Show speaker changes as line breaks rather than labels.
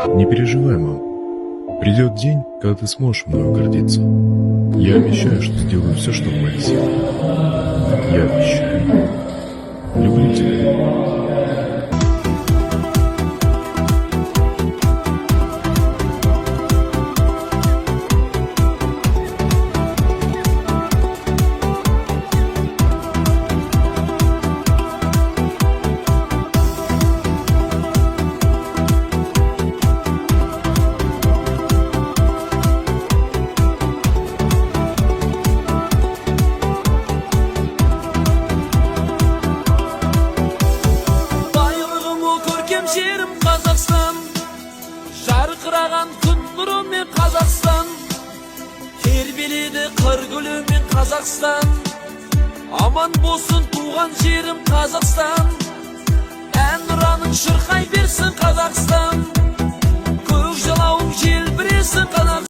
Не переживай, мам. Придет день, когда ты сможешь мною гордиться. Я обещаю, что сделаю все, что в моих силах. Я обещаю. Люблю тебя.
Жерім Қазақстан, жарқыраған күн нұрымен Қазақстан, тербеледі қыр гүлімен Қазақстан. Аман болсын туған жерім Қазақстан, әнұраның шырқай берсін Қазақстан.